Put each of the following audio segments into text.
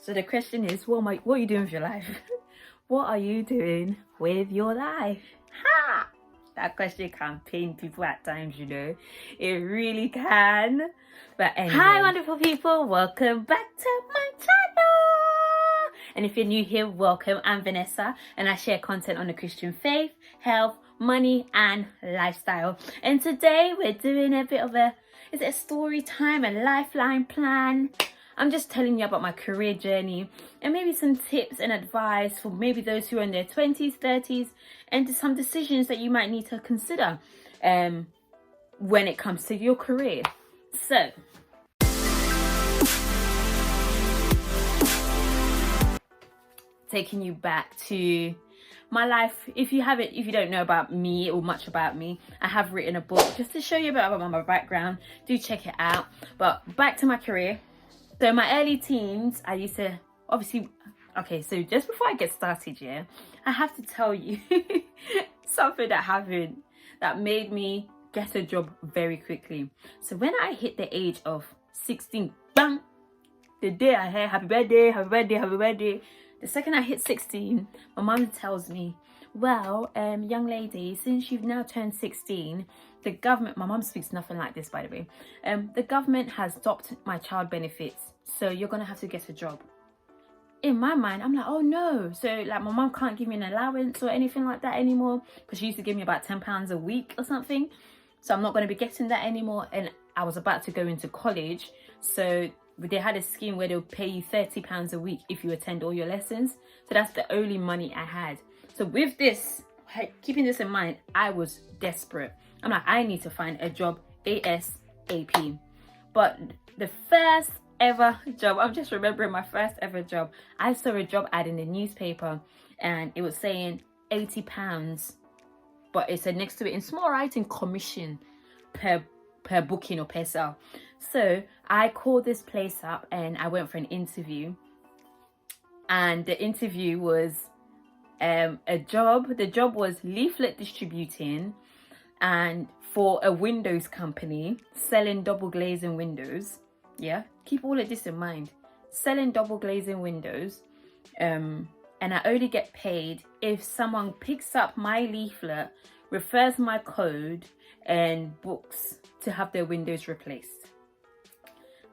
So the question is, what are you doing with your life? What are you doing with your life? Ha! That question can pain people at times, you know. It really can. But anyway. Hi, wonderful people. Welcome back to my channel. And if you're new here, welcome. I'm Vanessa, and I share content on the Christian faith, health, money, and lifestyle. And today we're doing a bit of a story time, a lifeline plan. I'm just telling you about my career journey and maybe some tips and advice for maybe those who are in their 20s, 30s, and some decisions that you might need to consider when it comes to your career. So, taking you back to my life. If you don't know about me or much about me, I have written a book just to show you a bit about my background. Do check it out. But back to my career. So in my early teens, I used to so just before I get started, I have to tell you something that happened that made me get a job very quickly. So when I hit the age of 16, bang, the day I heard happy birthday, happy birthday, happy birthday, the second I hit 16, my mum tells me, well, young lady, since you've now turned 16, the government, my mum speaks nothing like this, by the way, the government has stopped my child benefits, so you're going to have to get a job. In my mind, I'm like, oh no, so like my mum can't give me an allowance or anything like that anymore, because she used to give me about £10 a week or something, so I'm not going to be getting that anymore. And I was about to go into college, so they had a scheme where they'll pay you £30 a week if you attend all your lessons. So that's the only money I had. So with this, keeping this in mind, I was desperate. I'm like, I need to find a job ASAP. But the first ever job, I'm just remembering my first ever job. I saw a job ad in the newspaper and it was saying £80, but it said next to it in small writing, commission per booking or per sale. So I called this place up and I went for an interview. And the interview was a job. The job was leaflet distributing and for a windows company, selling double glazing windows. Yeah, keep all of this in mind. Selling double glazing windows. And I only get paid if someone picks up my leaflet, refers my code, and books to have their windows replaced.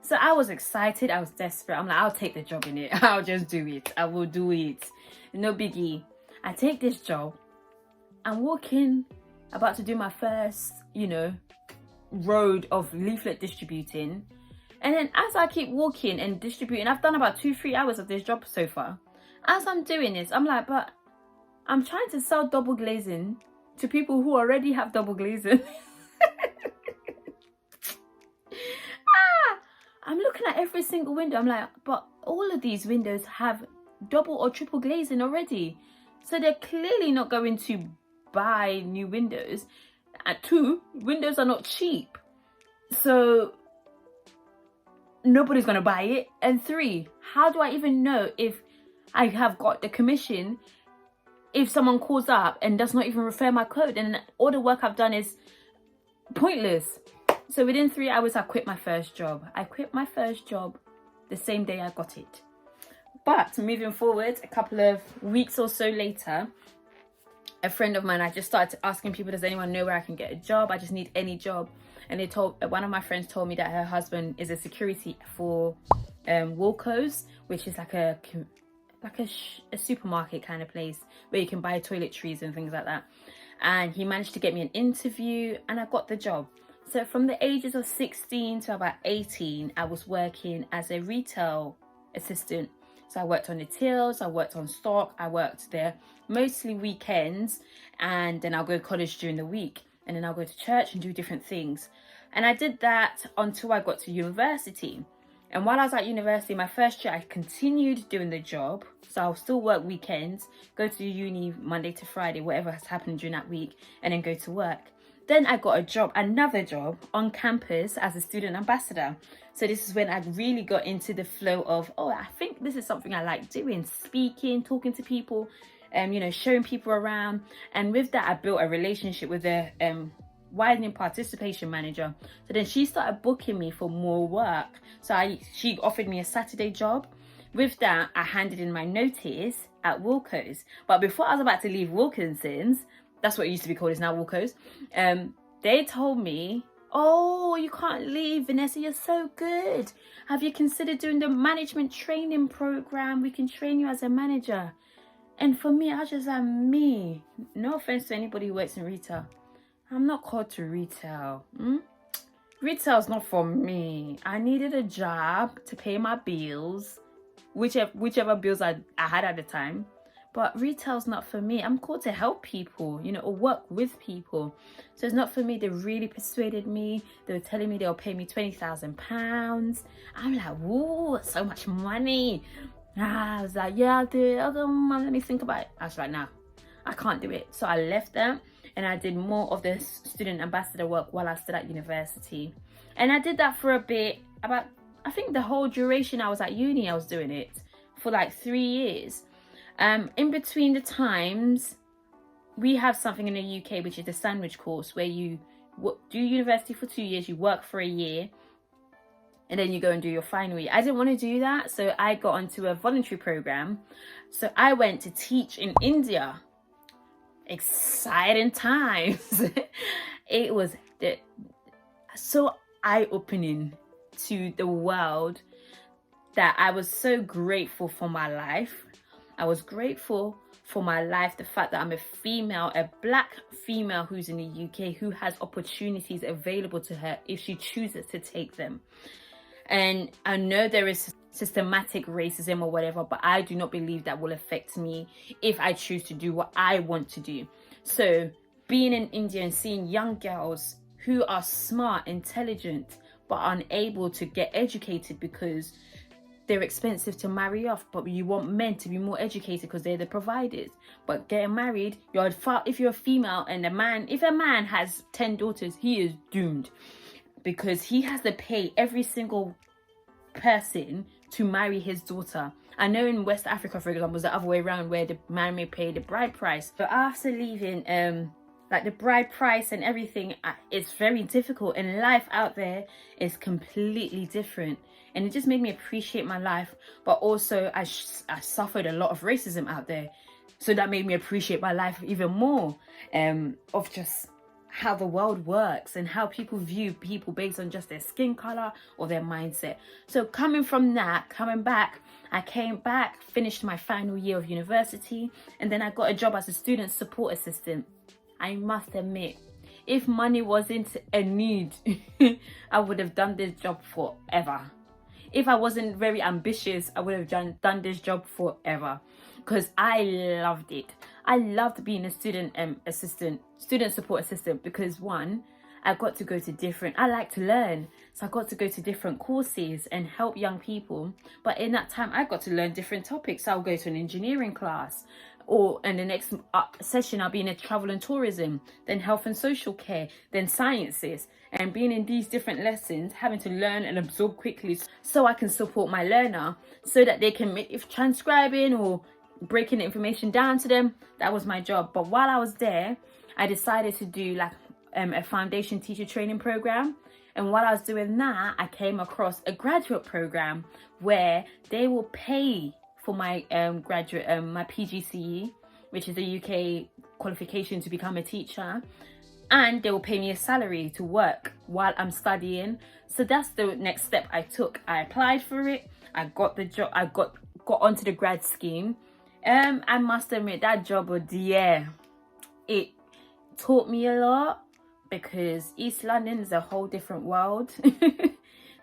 So I was excited. I was desperate. I'm like, I'll take the job in it. I'll just do it. I will do it. No biggie. I take this job. I'm walking, about to do my first, road of leaflet distributing. And then as I keep walking and distributing, I've done about 2-3 hours of this job so far. As I'm doing this, I'm like, but I'm trying to sell double glazing to people who already have double glazing. I'm looking at every single window. I'm like, but all of these windows have double or triple glazing already. So they're clearly not going to buy new windows. And 2, windows are not cheap. So nobody's going to buy it. And 3, how do I even know if I have got the commission if someone calls up and does not even refer my code? And all the work I've done is pointless. So within 3 hours, I quit my first job. I quit my first job the same day I got it. But moving forward, a couple of weeks or so later, a friend of mine, I just started asking people, does anyone know where I can get a job? I just need any job. And one of my friends told me that her husband is a security for Woolco's, which is like a supermarket kind of place where you can buy toiletries and things like that. And he managed to get me an interview and I got the job. So from the ages of 16 to about 18, I was working as a retail assistant. So I worked on the tills, I worked on stock, I worked there mostly weekends, and then I'll go to college during the week, and then I'll go to church and do different things. And I did that until I got to university. And while I was at university, my first year, I continued doing the job. So I'll still work weekends, go to uni Monday to Friday, whatever has happened during that week, and then go to work. Then I got another job on campus as a student ambassador. So this is when I really got into the flow of, I think this is something I like doing, speaking, talking to people, showing people around. And with that, I built a relationship with the widening participation manager. So then she started booking me for more work. So she offered me a Saturday job With that, I handed in my notice at Wilco's. But before I was about to leave Wilkinson's, that's what it used to be called, it's now Wilco's, they told me, oh, you can't leave, Vanessa, you're so good. Have you considered doing the management training program? We can train you as a manager. And for me, I was just like, me, no offense to anybody who works in retail, I'm not called to retail. Retail's not for me. I needed a job to pay my bills, whichever bills I had at the time. But retail's not for me. I'm called to help people, you know, or work with people. So it's not for me. They really persuaded me. They were telling me they'll pay me £20,000. I'm like, whoa, so much money. I was like, yeah, I'll do it. I'll go, let me think about it. I was like, nah, I can't do it. So I left them and I did more of this student ambassador work while I stood at university. And I did that for a bit, about, I think the whole duration I was at uni, I was doing it for like 3 years. In between the times, we have something in the UK, which is the sandwich course, where you do university for 2 years, you work for a year, and then you go and do your final year. I didn't want to do that, so I got onto a voluntary program. So I went to teach in India. Exciting times. It was so eye-opening to the world that I was so grateful for my life. I was grateful for my life, the fact that I'm a female, a black female who's in the UK, who has opportunities available to her if she chooses to take them. And I know there is systematic racism or whatever, but I do not believe that will affect me if I choose to do what I want to do. So being in India and seeing young girls who are smart, intelligent, but unable to get educated because they're expensive to marry off, but you want men to be more educated because they're the providers. But getting married, if you're a female and if a man has 10 daughters, he is doomed, because he has to pay every single person to marry his daughter. I know in West Africa, for example, it's the other way around, where the man may pay the bride price. But after leaving, like the bride price and everything, it's very difficult, and life out there is completely different. And it just made me appreciate my life. But also I suffered a lot of racism out there, so that made me appreciate my life even more, of just how the world works and how people view people based on just their skin color or their mindset. So coming back, I came back, finished my final year of university, and then I got a job as a student support assistant. I must admit, if money wasn't a need, I would have done this job forever. If I wasn't very ambitious, I would have done this job forever, because I loved it. I loved being a student support assistant, because one, I got to go to I like to learn. So I got to go to different courses and help young people. But in that time, I got to learn different topics. So I'll go to an engineering class, or in the next session, I'll be in a travel and tourism, then health and social care, then sciences. And being in these different lessons, having to learn and absorb quickly so I can support my learner, so that they can, if transcribing or breaking the information down to them, that was my job. But while I was there, I decided to do like a foundation teacher training program. And while I was doing that, I came across a graduate program where they will pay for my my PGCE, which is the UK qualification to become a teacher, and they will pay me a salary to work while I'm studying. So that's the next step I took. I applied for it, I got the job, I got onto the grad scheme. I must admit, that job, it taught me a lot, because East London is a whole different world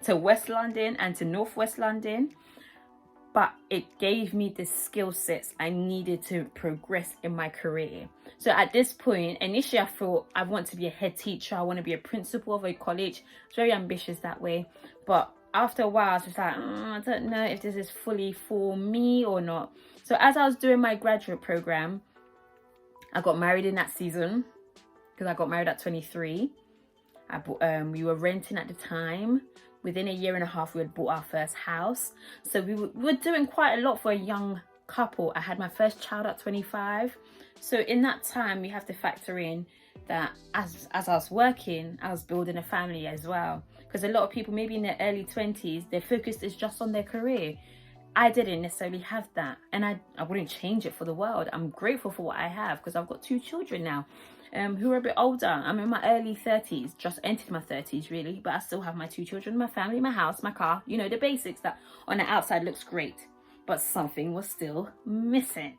to West London and to Northwest London. But it gave me the skill sets I needed to progress in my career. So at this point, initially I thought I want to be a head teacher. I want to be a principal of a college. I was very ambitious that way. But after a while, I was just like, I don't know if this is fully for me or not. So as I was doing my graduate program, I got married in that season, because I got married at 23. We were renting at the time. Within a year and a half, we had bought our first house. So we were doing quite a lot for a young couple. I had my first child at 25. So in that time, we have to factor in that as I was working, I was building a family as well. Because a lot of people, maybe in their early 20s, their focus is just on their career. I didn't necessarily have that, and I wouldn't change it for the world. I'm grateful for what I have because I've got 2 children now, who are a bit older. I'm in my early 30s, just entered my 30s really, but I still have my 2 children, my family, my house, my car, you know, the basics that on the outside looks great, but something was still missing.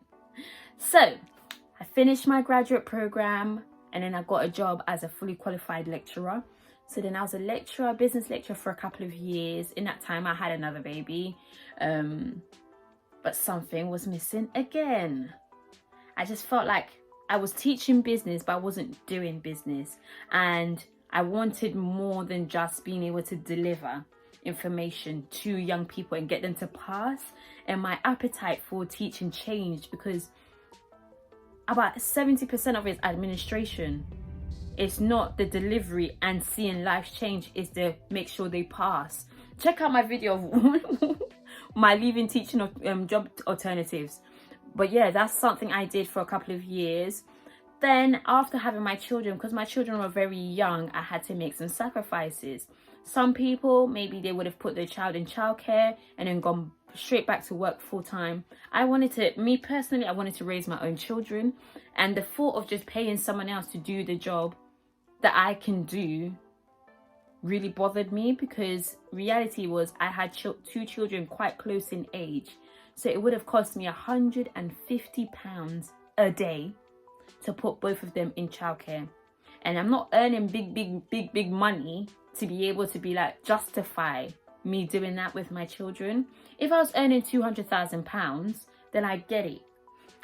So I finished my graduate program, and then I got a job as a fully qualified lecturer. So then I was a lecturer, business lecturer for a couple of years. In that time I had another baby, but something was missing again. I just felt like I was teaching business, but I wasn't doing business. And I wanted more than just being able to deliver information to young people and get them to pass. And my appetite for teaching changed because about 70% of it is administration. It's not the delivery and seeing lives change, it's the make sure they pass. Check out my video of my leaving teaching of job alternatives. But yeah, that's something I did for a couple of years. Then after having my children, because my children were very young, I had to make some sacrifices. Some people, maybe they would have put their child in childcare and then gone straight back to work full time. Me personally, I wanted to raise my own children. And the thought of just paying someone else to do the job that I can do really bothered me, because reality was I had 2 children quite close in age. So it would have cost me £150 a day to put both of them in childcare. And I'm not earning big money to be able to be like justify me doing that with my children. If I was earning £200,000, then I get it.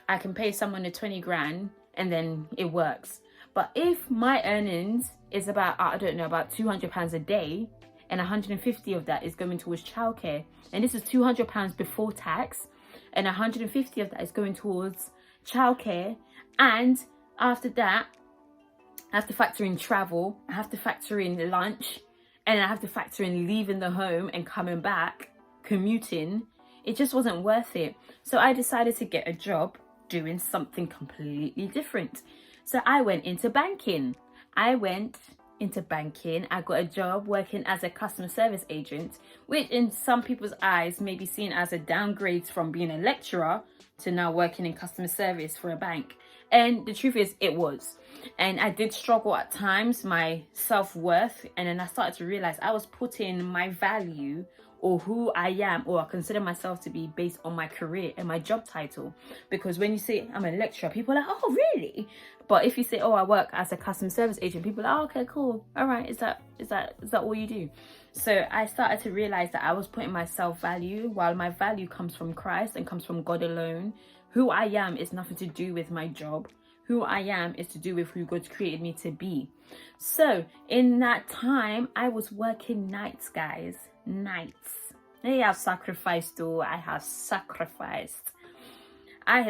I can pay someone the 20 grand and then it works. But if my earnings is about, I don't know, about £200 a day, and 150 of that is going towards childcare, and this is £200 before tax, and 150 of that is going towards childcare, and after that, I have to factor in travel, I have to factor in lunch, and I have to factor in leaving the home and coming back, commuting. It just wasn't worth it. So I decided to get a job doing something completely different. So I went into banking. I got a job working as a customer service agent, which in some people's eyes may be seen as a downgrade from being a lecturer to now working in customer service for a bank. And the truth is, it was. And I did struggle at times, my self-worth. And then I started to realize I was putting my value or who I am, or I consider myself to be, based on my career and my job title. Because when you say I'm a lecturer, people are like, oh, really? But if you say, oh, I work as a customer service agent, people are like, oh, okay, cool. All right, is that all you do? So I started to realize that I was putting my self-value, while my value comes from Christ and comes from God alone. Who I am is nothing to do with my job. Who I am is to do with who God's created me to be. So in that time, I was working nights, guys. Nights. I have sacrificed, though. I have sacrificed. I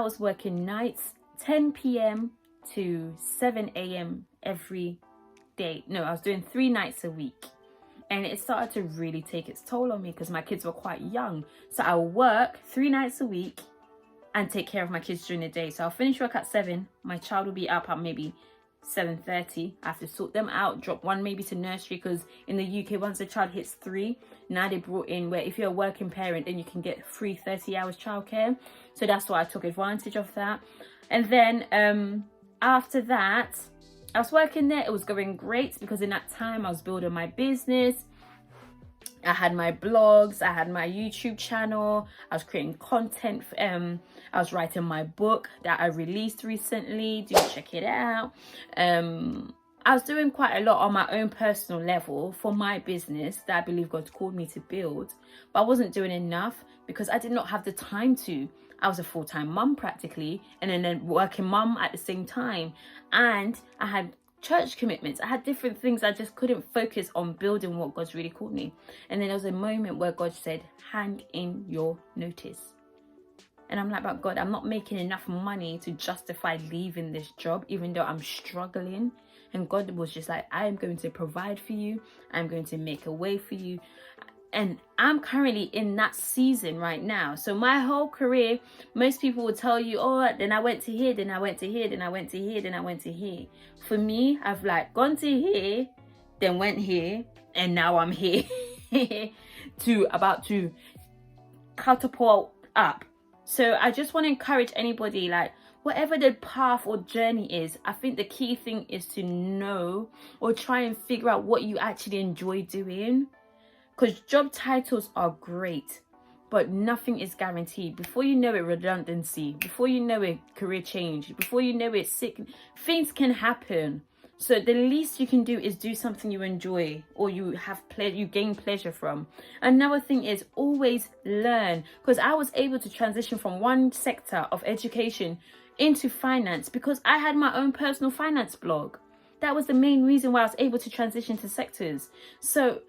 was working nights, 10 p.m. to 7 a.m. every day. No, I was doing 3 nights a week. And it started to really take its toll on me because my kids were quite young. So I would work 3 nights a week and take care of my kids during the day. So I'll finish work at 7. My child will be up at maybe 7:30. I have to sort them out, drop one maybe to nursery, because in the UK, once the child hits 3, now they brought in where if you're a working parent, then you can get free 30 hours childcare. So that's why I took advantage of that. And then after that, I was working there. It was going great because in that time I was building my business. I had my blogs, I had my YouTube channel, I was creating content, I was writing my book that I released recently. Do check it out. I was doing quite a lot on my own personal level for my business that I believe God's called me to build, but I wasn't doing enough because I did not have the time to. I was a full-time mum practically, and then a working mum at the same time, and I had church commitments. I had different things. I just couldn't focus on building what God's really called me. And then there was a moment where God said, hand in your notice. And I'm like, but God, I'm not making enough money to justify leaving this job, even though I'm struggling. And God was just like, I am going to provide for you. I'm going to make a way for you. And I'm currently in that season right now. So my whole career, most people will tell you, oh, then I went to here, then I went to here, then I went to here, then I went to here. For me, I've like gone to here, then went here, and now I'm here. about to catapult up. So I just want to encourage anybody, like, whatever the path or journey is, I think the key thing is to know or try and figure out what you actually enjoy doing. Because job titles are great, but nothing is guaranteed. Before you know it, redundancy. Before you know it, career change. Before you know it, sick. Things can happen. So the least you can do is do something you enjoy or you gain pleasure from. Another thing is always learn, because I was able to transition from one sector of education into finance because I had my own personal finance blog. That was the main reason why I was able to transition to sectors. So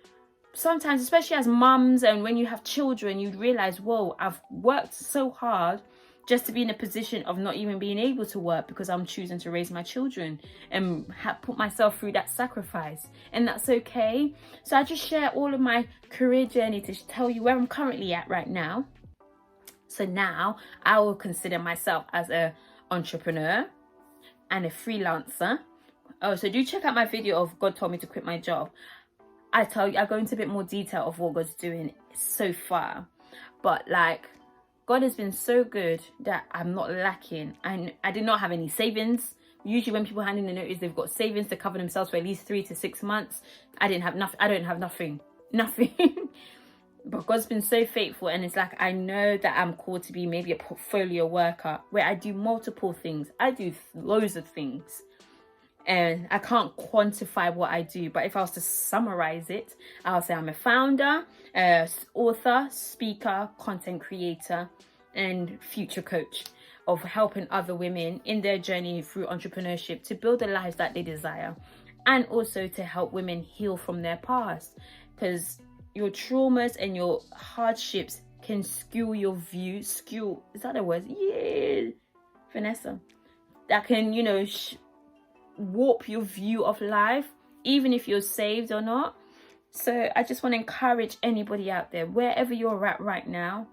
sometimes, especially as mums and when you have children, you realize, whoa, I've worked so hard just to be in a position of not even being able to work because I'm choosing to raise my children and put myself through that sacrifice. And that's okay. So I just share all of my career journey to tell you where I'm currently at right now. So now I will consider myself as an entrepreneur and a freelancer. Oh, so do check out my video of God told me to quit my job. I go into a bit more detail of what God's doing so far. But like, God has been so good that I'm not lacking. I did not have any savings. Usually when people hand in the notice, they've got savings to cover themselves for at least 3 to 6 months. I didn't have nothing. I don't have nothing. But God's been so faithful, and it's like I know that I'm called to be maybe a portfolio worker where I do multiple things. I do loads of things. And I can't quantify what I do, but if I was to summarize it, I'll say I'm a founder, author, speaker, content creator, and future coach of helping other women in their journey through entrepreneurship to build the lives that they desire, and also to help women heal from their past, because your traumas and your hardships can skew your view. Skew, is that the word? Yeah, Vanessa. That can, warp your view of life, even if you're saved or not. So I just want to encourage anybody out there, wherever you're at right now,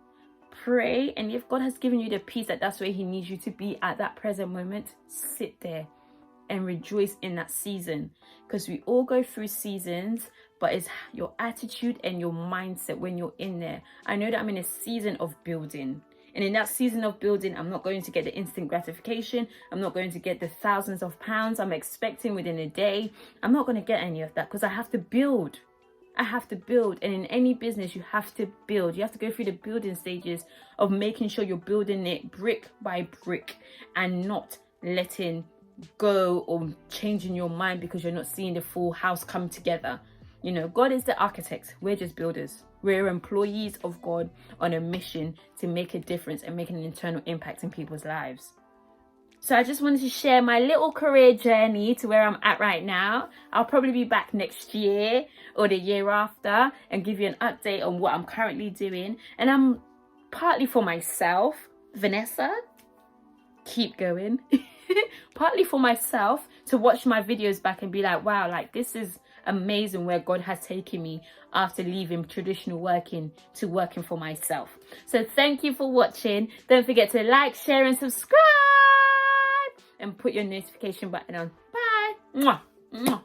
pray, and if God has given you the peace that's where he needs you to be at that present moment, sit there and rejoice in that season, because we all go through seasons, but it's your attitude and your mindset when you're in there. I know that I'm in a season of building. And in that season of building, I'm not going to get the instant gratification. I'm not going to get the thousands of pounds I'm expecting within a day. I'm not going to get any of that because I have to build. I have to build. And in any business, you have to build. You have to go through the building stages of making sure you're building it brick by brick and not letting go or changing your mind because you're not seeing the full house come together. God is the architect. We're just builders. We're employees of God on a mission to make a difference and make an internal impact in people's lives. So I just wanted to share my little career journey to where I'm at right now. I'll probably be back next year or the year after and give you an update on what I'm currently doing. And I'm partly for myself, Vanessa, keep going. Partly for myself to watch my videos back and be like, wow, like this is amazing where God has taken me after leaving traditional working to working for myself. So thank you for watching. Don't forget to like, share and subscribe and put your notification button on. Bye. Mwah. Mwah.